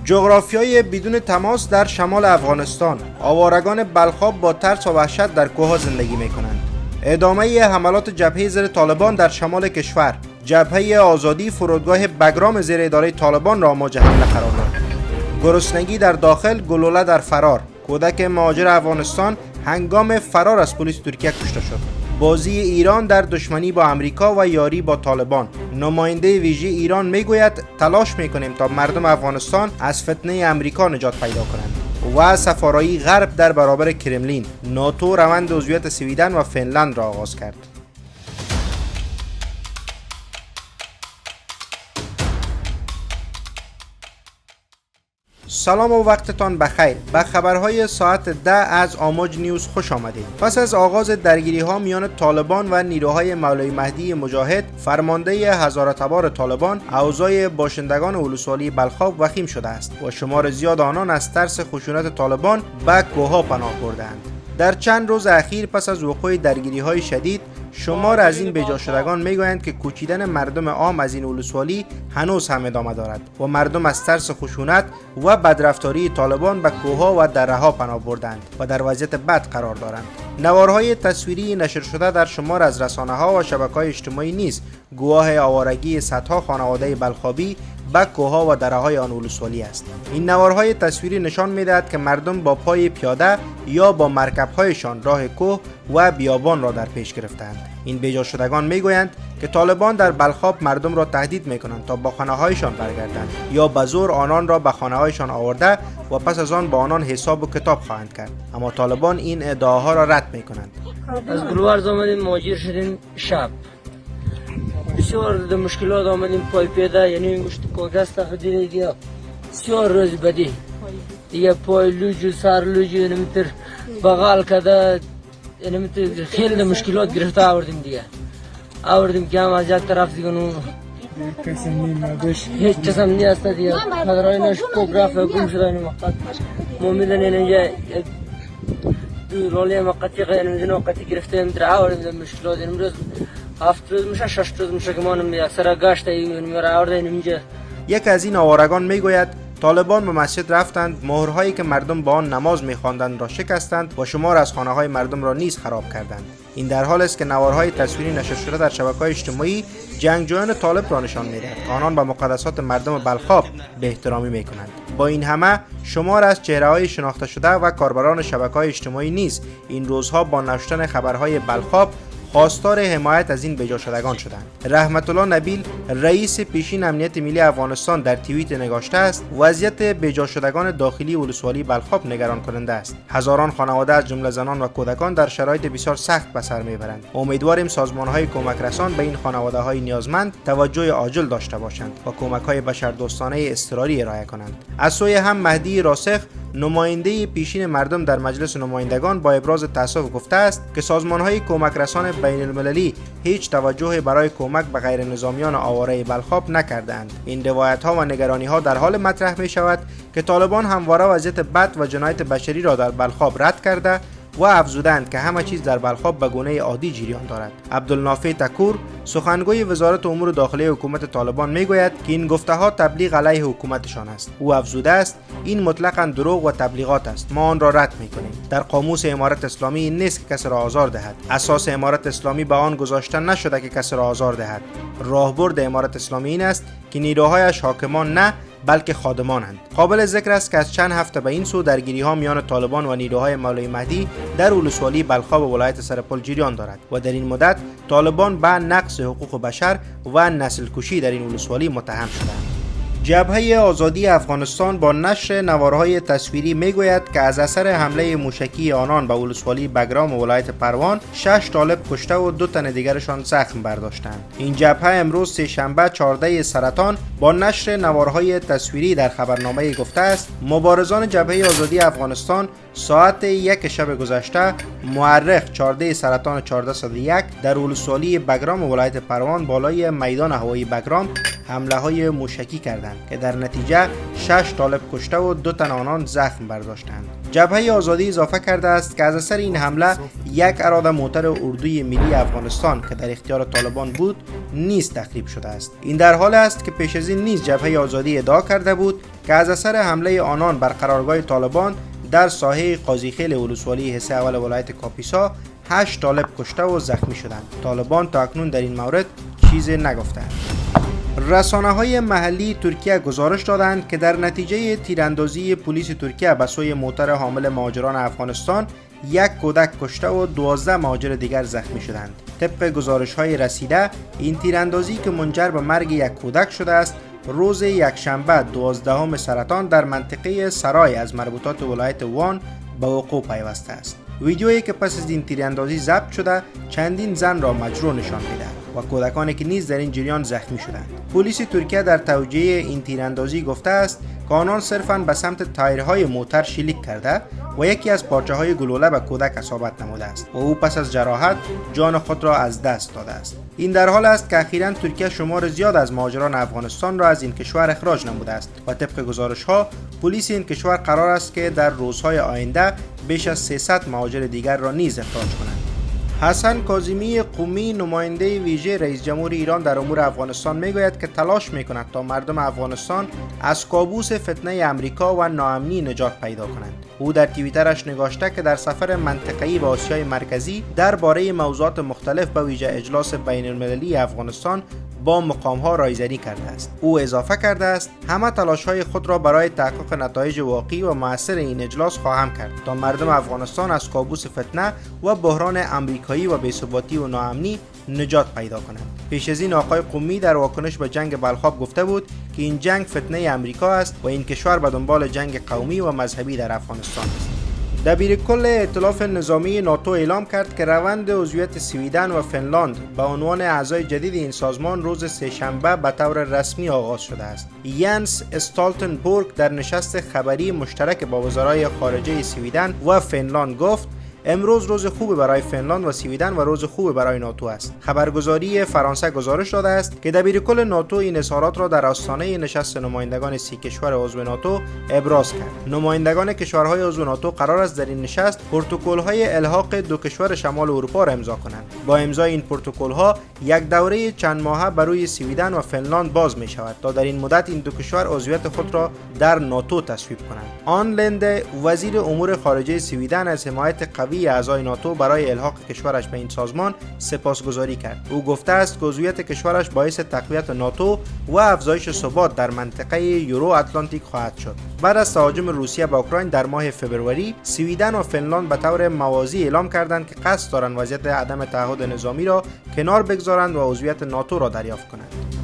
جغرافیای بدون تماس در شمال افغانستان. آوارگان بلخاب با ترس و وحشت در کوه‌ها زندگی می‌کنند. ادامه حملات جبهه زیر طالبان در شمال کشور. جبهه آزادی فرودگاه بگرام زیر اداره طالبان را مواجه حمله قرار داد. گرسنگی در داخل، گلوله در فرار. کودک مهاجر افغانستان هنگام فرار از پلیس ترکیه کشته شد. بازی ایران در دشمنی با امریکا و یاری با طالبان. نماینده ویژه ایران میگوید تلاش میکنیم تا مردم افغانستان از فتنه امریکا نجات پیدا کنند. و سفارایی غرب در برابر کرملین. ناتو روند عضویت سویدن و فنلند را آغاز کرد. سلام و وقتتان بخیر. به خبرهای ساعت 10 از آموج نیوز خوش آمدید. پس از آغاز درگیری ها میان طالبان و نیروهای مولوی مهدی مجاهد، فرمانده هزاره تبار طالبان، اوضاع باشندگان ولسوالی بلخاب وخیم شده است و شمار زیاد آنان از ترس خشونت طالبان به کوه‌ها پناه بردند. در چند روز اخیر پس از وقوع درگیری های شدید، شمار از این بجا شدگان میگویند که کوچیدن مردم عام از این ولسوالی هنوز هم ادامه دارد و مردم از ترس خشونت و بدرفتاری طالبان به کوه‌ها و دره‌ها پناه بردند و در وضعیت بد قرار دارند. نوارهای تصویری نشر شده در شمار از رسانه‌ها و شبکه‌های اجتماعی نیز گواه آوارگی صدها خانواده بلخابی به کوه‌ها و دره‌های آن ولسوالی است. این نوارهای تصویری نشان می‌دهد که مردم با پای پیاده یا با مرکب‌هایشان راه کوه و بیابان را در پیش گرفتند. این بیجا شدگان میگویند که طالبان در بلخاب مردم را تهدید میکنند تا با خانه‌هایشان برگردند یا به زور آنان را به خانه‌هایشان آورده و پس از آن با آنان حساب و کتاب خواهند کرد. اما طالبان این ادعاها را رد میکنند. از گلوارز آمدیم، مهاجر شدیم شب. بسیار در مشکلات آمدیم، پای پیاده، یعنی مشت کاغذ تفدیل دیگه بسیار روز بدی دیگه، پای لوجو سر لوجو نمیتر بغل کده، نمیتر خیلی مشکلات گرفته آوردیم که هم از یک طرف دیگه نو هیچ کسم نیست دیگه. پدرای نش کوگراف گم شده این وقت ما میدونیم اینجا رولی وقتی غیر وقتی گرفتیم در آوردیم مشکلات. امروز 7 روز میشه 6 روز میشه که ما اکثر گشت میره آوردیم اینجا. یک از این آوارگان میگوید طالبان به مسجد رفتند، مهرهایی که مردم با آن نماز می‌خواندند را شکستند و شمار از خانه‌های مردم را نیز خراب کردند. این در حالی است که نوارهای تصویری نشر شده در شبکه‌های اجتماعی جنگجویان طالب را نشان می‌دهد که آنان به مقدسات مردم بلخاب بی‌احترامی می‌کنند. با این همه شمار از چهره‌های شناخته شده و کاربران شبکه‌های اجتماعی نیز این روزها با نشر خبرهای بلخاب خواستار حمایت از این بجا شدگان شدند. رحمت الله نبیل رئیس پیشین امنیت ملی افغانستان در توییت نگاشته است وضعیت بجا شدگان داخلی ولسوالی بلخاب نگران کننده است. هزاران خانواده از جمله زنان و کودکان در شرایط بسیار سخت به سر میبرند. امیدواریم سازمان‌های کمک رسان به این خانواده‌های نیازمند توجه عاجل داشته باشند و کمک‌های بشردوستانه اضطراری ارائه کنند. از سوی هم مهدی راسخ نماینده پیشین مردم در مجلس نمایندگان با ابراز تأسف گفته است که سازمان‌های کمک رسان بین المللی هیچ توجهی برای کمک به غیر نظامیان آواره بلخاب نکردند. این روایت‌ها و نگرانی‌ها در حال مطرح می‌شود که طالبان همواره وضعیت بد و جنایت بشری را در بلخاب رد کرده و افزودند که همه چیز در بلخاب به گونه عادی جریان دارد. عبدالنافع تکور سخنگوی وزارت امور داخلی حکومت طالبان میگوید که این گفته‌ها تبلیغ علیه حکومتشان است. او افزوده است این مطلقاً دروغ و تبلیغات است. ما آن را رد می‌کنیم. در قاموس امارت اسلامی این نیست که کسی را آزار دهد. اساس امارت اسلامی به آن گذاشته نشده که کسی را آزار دهد. راهبرد امارت اسلامی این است که نیروهایش حاکمان نه بلکه خادمانند. قابل ذکر است که از چند هفته به این سو درگیری‌ها میان طالبان و نیروهای مولوی مهدی در ولسوالی بلخاب و ولایت سرپل جریان دارد و در این مدت طالبان به نقض حقوق بشر و نسل کشی در این ولسوالی متهم شدند. جبهه آزادی افغانستان با نشر نوارهای تصویری میگوید که از اثر حمله موشکی آنان به ولسوالی بگرام و ولایت پروان 6 طالب کشته و 2 تن دیگرشان زخم برداشتند. این جبهه امروز سه‌شنبه 14 سرطان با نشر نوارهای تصویری در خبرنامه گفته است مبارزان جبهه آزادی افغانستان ساعت 1 شب گذشته مورخ 14 سرطان 1401 در ولسوالی بگرام ولایت پروان بالای میدان هوایی بگرام حمله های موشکی کردند که در نتیجه 6 طالب کشته و 2 تن آنان زخم برداشتند. جبهه آزادی اضافه کرده است که از اثر این حمله یک اراده موتر اردوی ملی افغانستان که در اختیار طالبان بود نیز تخریب شده است. این در حال است که پیش از این نیز جبهه آزادی ادعا کرده بود که از اثر حمله آنان بر قرارگاه طالبان در ساحه قاضیخیل ولسوالی حصه اول ولایت کاپیسا 8 طالب کشته و زخمی شدند. طالبان تا اکنون در این مورد چیزی نگفتند. رسانه‌های محلی ترکیه گزارش دادند که در نتیجه تیراندازی پلیس ترکیه به سوی موتر حامل مهاجران افغانستان یک کودک کشته و 12 مهاجر دیگر زخمی شدند. طبق گزارش‌های رسیده این تیراندازی که منجر به مرگ یک کودک شده است روز یکشنبه 12 سرطان در منطقه سرای از مربوطات ولایت وان به وقوع پیوسته است. ویدیویی که پس از این تیراندازی ضبط شده چندین زن را مجروح نشان می‌دهد و کودکانی که نیز در این جریان زخمی شدند. پلیس ترکیه در توجیه این تیراندازی گفته است که آنان صرفاً به سمت تایرهای موتر شلیک کرده و یکی از پارچه‌های گلوله به کودک اصابت نموده است و او پس از جراحت جان خود را از دست داده است. این در حال است که اخیراً ترکیه شمار زیاد از مهاجران افغانستان را از این کشور اخراج نموده است و طبق گزارش‌ها پلیس این کشور قرار است که در روزهای آینده بیش از 300 مهاجر دیگر را نیز اخراج کند. حسن کاظمی قمی نماینده ویژه رئیس جمهور ایران در امور افغانستان میگوید که تلاش میکند تا مردم افغانستان از کابوس فتنه امریکا و ناامنی نجات پیدا کنند. او در توییترش نگاشته که در سفر منطقه‌ای به آسیای مرکزی درباره موضوعات مختلف به ویژه اجلاس بین المللی افغانستان با مقام‌ها رایزنی کرده است. او اضافه کرده است همه تلاش‌های خود را برای تحقق نتایج واقعی و مؤثر این اجلاس خواهم کرد تا مردم افغانستان از کابوس فتنه و بحران آمریکایی و بی‌ثباتی و ناامنی نجات پیدا کنند. پیش از این آقای قمی در واکنش به جنگ بلخاب گفته بود که این جنگ فتنه آمریکا است و این کشور به دنبال جنگ قومی و مذهبی در افغانستان است. دبیرکل ائتلاف نظامی ناتو اعلام کرد که روند عضویت سویدن و فنلاند به عنوان اعضای جدید این سازمان روز سه‌شنبه به طور رسمی آغاز شده است. ینس استالتنبرگ در نشست خبری مشترک با وزرای خارجه سویدن و فنلاند گفت امروز روز خوبی برای فنلاند و سویدن و روز خوبی برای ناتو است. خبرگزاری فرانسه گزارش داده است که دبیرکل ناتو این اظهارات را در آستانه نشست نمایندگان 30 کشور عضو ناتو ابراز کرد. نمایندگان کشورهای عضو ناتو قرار است در این نشست پروتکل‌های الحاق دو کشور شمال اروپا را امضا کنند. با امضای این پروتکل‌ها یک دوره چند ماهه برای سویدن و فنلاند باز می شود تا در این مدت این دو کشور عضویت خود را در ناتو تصویب کنند. آن لنده وزیر امور خارجه سویدن از حمایت قوی اعضای ناتو برای الحاق کشورش به این سازمان سپاسگزاری کرد. او گفته است که عضویت کشورش باعث تقویت ناتو و افزایش ثبات در منطقه یورو اتلانتیک خواهد شد. بعد از تهاجم روسیه به اوکراین در ماه فوریه، سویدن و فنلاند به طور موازی اعلام کردند که قصد دارند وضعیت عدم تعهد نظامی را کنار بگذارند و عضویت ناتو را دریافت کنند.